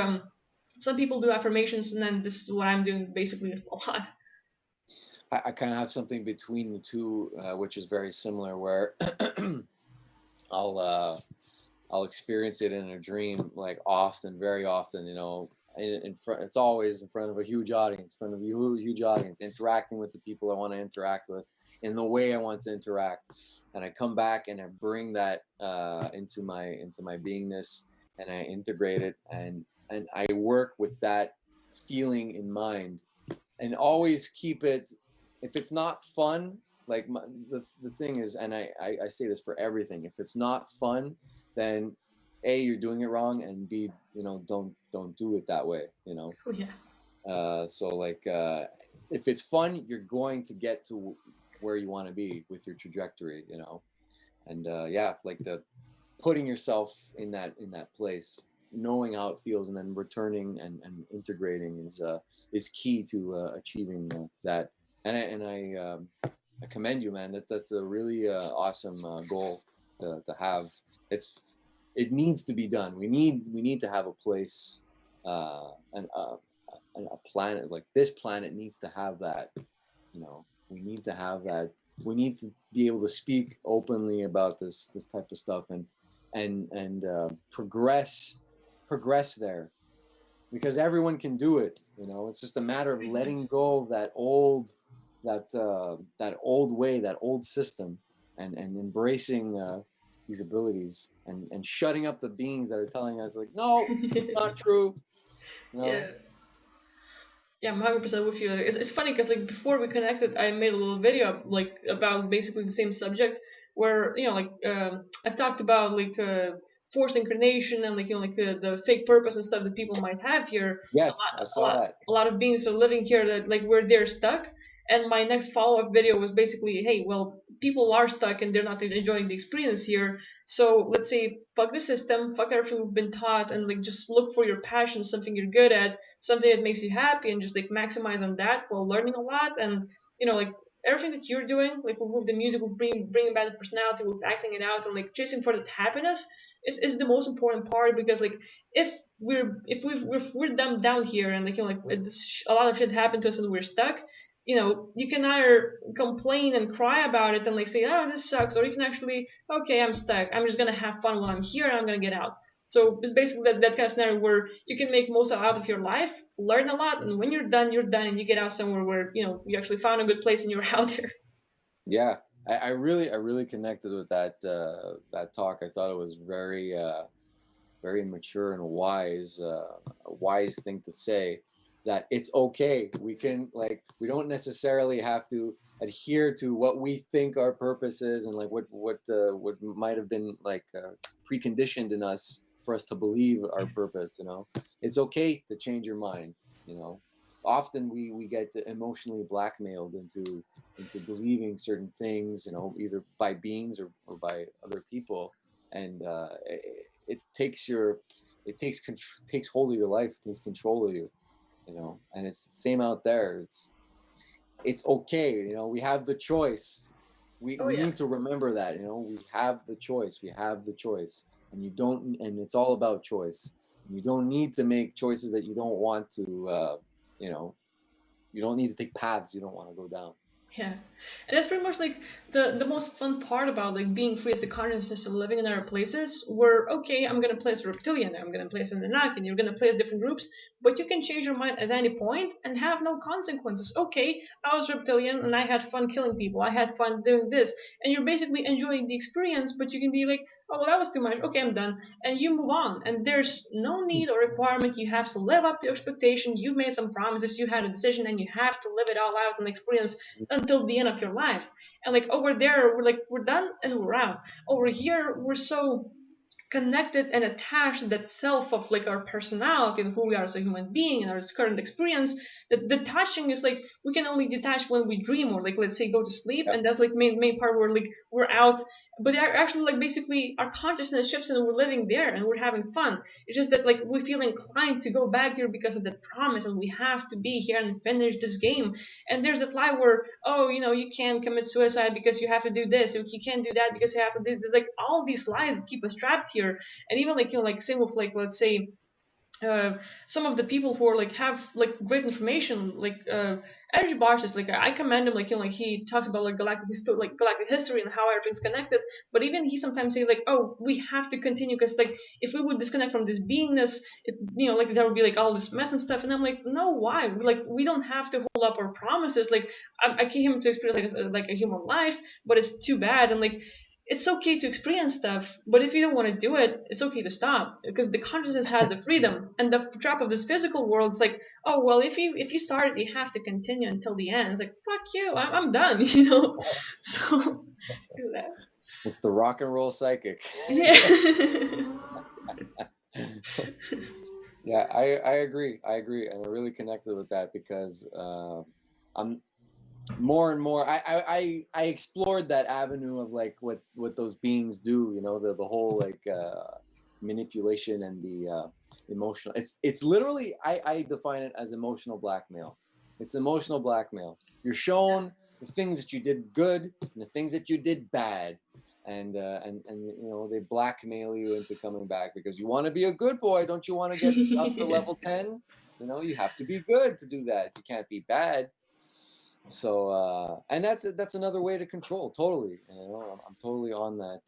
some people do affirmations, and then this is what I'm doing basically a lot. I kind of have something between the two, which is very similar, where I'll uh, I'll experience it in a dream, like often, very often, in front. It's always in front of a huge audience, in front of a huge audience, interacting with the people I want to interact with in the way I want to interact. And I come back and I bring that into my beingness, and I integrate it, and I work with that feeling in mind, and always keep it. If it's not fun, like the thing is, and I say this for everything, if it's not fun, then A, you're doing it wrong, and B, don't do it that way. Oh yeah. So like, if it's fun, you're going to get to where you want to be with your trajectory. And yeah, like the putting yourself in that place, knowing how it feels, and then returning and integrating is key to achieving that. And I commend you, man. That's a really awesome goal to have. It needs to be done. We need to have a place, and a planet like this planet needs to have that. We need to have that. We need to be able to speak openly about this type of stuff, and progress there, because everyone can do it. It's just a matter of Pretty letting much. go of that old way, that old system, and embracing these abilities, and shutting up the beings that are telling us, like, no, it's not true. you know Yeah. Yeah, I'm 100% with you. It's funny because like before we connected, I made a little video like about basically the same subject, where like I've talked about like forced incarnation, and like like the fake purpose and stuff that people might have here. yes, I A saw lot, that. a lot of beings are living here that like where they're stuck. And my next follow up video was basically, hey, well, people are stuck and they're not enjoying the experience here. So let's say fuck the system, fuck everything we've been taught, and like just look for your passion, something you're good at, something that makes you happy, and just like maximize on that while learning a lot. And like everything that you're doing, like with the music, with bringing back the personality, with acting it out, and like chasing for that happiness is the most important part. Because like if we're dumbed down here, and like like a lot of shit happened to us and we're stuck, you can either complain and cry about it and like say, oh, this sucks, or you can actually, okay, I'm stuck, I'm just gonna have fun while I'm here, and I'm gonna get out. So it's basically that kind of scenario where you can make most out of your life, learn a lot, and when you're done, and you get out somewhere where you actually found a good place and you're out there. Yeah, I really connected with that talk. I thought it was very mature and wise, a wise thing to say, that it's okay. We don't necessarily have to adhere to what we think our purpose is, and like what might have been like preconditioned in us for us to believe our purpose. It's okay to change your mind. You know, Often we get emotionally blackmailed into believing certain things, either by beings or by other people, and it takes takes hold of your life, takes control of you. And it's the same out there. It's okay. We have the choice. we Oh we yeah. need to remember that. We have the choice. We have the choice, and you don't. And it's all about choice. You don't need to make choices that you don't want to. You know, you don't need to take paths you don't want to go down. Yeah, and that's pretty much like the most fun part about like being free as a consciousness and living in other places. Where okay, I'm gonna place a reptilian, I'm gonna place an Anak, you're gonna place different groups, but you can change your mind at any point and have no consequences. Okay, I was reptilian and I had fun killing people, I had fun doing this, and you're basically enjoying the experience. But you can be like, oh well, that was too much. Okay, I'm done, and you move on. And there's no need or requirement. You have to live up to your expectation. You've made some promises, you had a decision, and you have to live it all out and experience until the end of your life. And like over there, we're done and we're out. Over here, we're so connected and attached to that self of like our personality and who we are as a human being and our current experience, that detaching is like we can only detach when we dream or like let's say go to sleep, Yep. and that's like main part where like we're out, but actually like basically our consciousness shifts and we're living there and we're having fun. It's just that like we feel inclined to go back here because of that promise and we have to be here and finish this game. And there's that lie where, oh, you can't commit suicide because you have to do this, or you can't do that because you have to do this. Like all these lies that keep us trapped here. And even like like same with like let's say some of the people who are like have like great information, like energy bosses, like I commend him, like like he talks about like galactic history and how everything's connected. But even he sometimes says like, oh, we have to continue because like if we would disconnect from this beingness, it, like there would be like all this mess and stuff. And I'm like, no, why? Like we don't have to hold up our promises. Like I came to experience like a human life, but it's too bad. And like it's okay to experience stuff, but if you don't want to do it, it's okay to stop because the consciousness has the freedom. And the trap of this physical world is like, oh well, if you start, you have to continue until the end. It's like fuck you, I'm done, So do that. It's the rock and roll psychic. Yeah. Yeah, I agree. I agree, and I really connected with that because I'm more and more. I explored that avenue of like what those beings do. The whole like manipulation and the emotional. It's literally I define it as emotional blackmail. It's emotional blackmail. You're shown the things that you did good and the things that you did bad, and they blackmail you into coming back because you want to be a good boy. Don't you want to get up to level 10? You have to be good to do that. You can't be bad. So and that's another way to control. Totally. I'm totally on that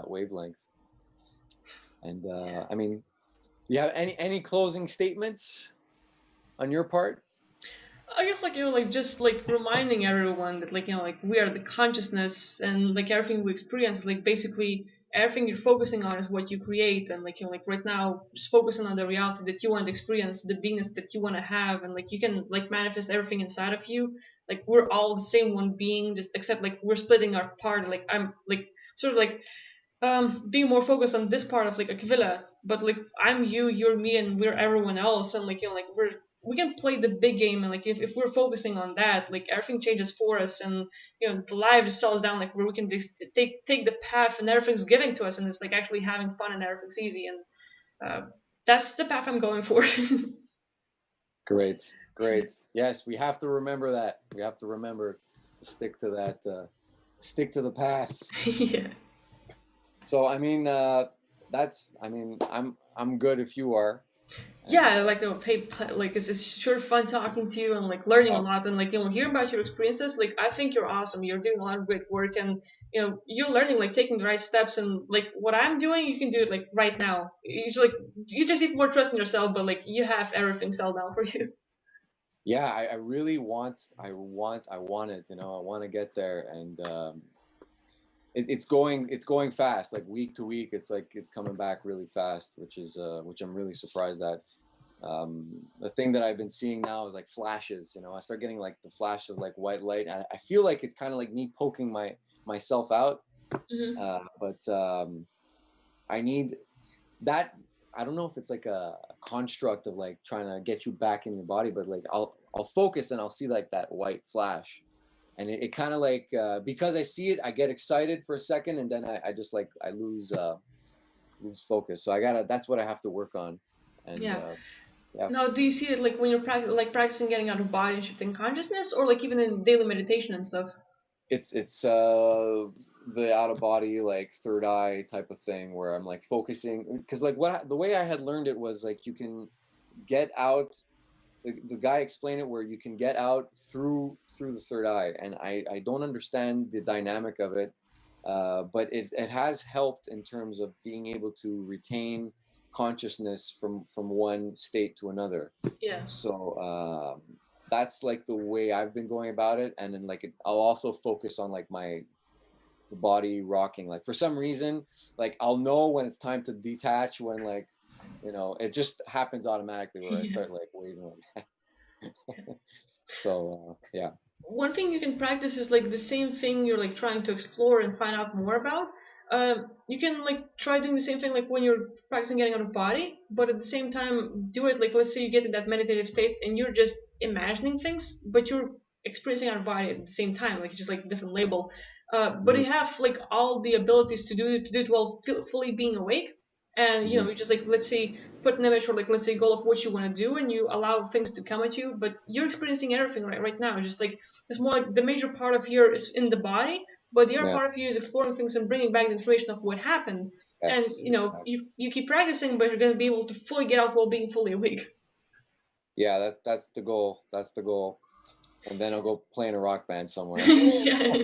wavelength. And I mean, do you have any closing statements on your part? I guess like like just like reminding everyone that like like we are the consciousness, and like everything we experience, like basically everything you're focusing on is what you create. And like like right now just focusing on the reality that you want to experience, the beingness that you want to have, and like you can like manifest everything inside of you. Like we're all the same one being, just except like we're splitting our part. Like I'm like sort of like being more focused on this part of like Aquila, but like I'm you, you're me, and we're everyone else. And like like we can play the big game. And like if we're focusing on that, like everything changes for us. And the life just settles down, like where we can just take the path and everything's given to us, and it's like actually having fun and everything's easy. And that's the path I'm going for. Great. Yes, we have to remember that. We have to remember to stick to that. Stick to the path. Yeah. So I mean, I'm good if you are. Yeah, like like it's sure fun talking to you and like learning a lot. And like hearing about your experiences, like I think you're awesome. You're doing a lot of great work, and you're learning, like taking the right steps. And like what I'm doing, you can do it like right now. You just need more trust in yourself, but like you have everything settled down for you. Yeah, I really I want it. I want to get there, and it's going fast. Like week to week, it's like it's coming back really fast, which I'm really surprised at. The thing that I've been seeing now is like flashes. I start getting like the flash of like white light. I feel like it's kind of like me poking myself out. Mm-hmm. But I need that. I don't know if it's like a construct of like trying to get you back in your body, but like I'll focus and I'll see like that white flash, and it kind of like because I see it, I get excited for a second, and then I just like I lose focus. So that's what I have to work on. And Yeah. yeah. Now, do you see it like when you're practicing getting out of body and shifting consciousness, or like even in daily meditation and stuff? It's the out of body like third eye type of thing where I'm like focusing because like the way I had learned it was like you can get out. The guy explained it where you can get out through the third eye, and I don't understand the dynamic of it, but it has helped in terms of being able to retain consciousness from one state to another. Yeah. So that's like the way I've been going about it. And then like I'll also focus on like my body rocking. Like for some reason, like I'll know when it's time to detach, when like it just happens automatically where I Yeah. start like waving like so One thing you can practice is like the same thing you're like trying to explore and find out more about. you can like try doing the same thing like when you're practicing getting out of body, but at the same time do it like, let's say you get in that meditative state and you're just imagining things, but you're experiencing out of body at the same time, like just like different label. But Hmm. you have like all the abilities to do it while fully being awake. And you Hmm. know, you just like, let's say put an image or like, let's say goal of what you want to do, and you allow things to come at you, but you're experiencing everything right now. It's just like it's more like the major part of here is in the body, but the other Yeah. part of you is exploring things and bringing back the information of what happened. And Yes. you know, you keep practicing, but you're going to be able to fully get out while being fully awake. Yeah. That's the goal. That's the goal. And then I'll go play in a rock band somewhere. Yeah.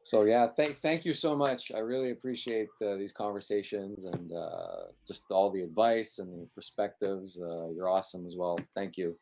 So yeah, thank you so much. I really appreciate these conversations and just all the advice and the perspectives. You're awesome as well. Thank you.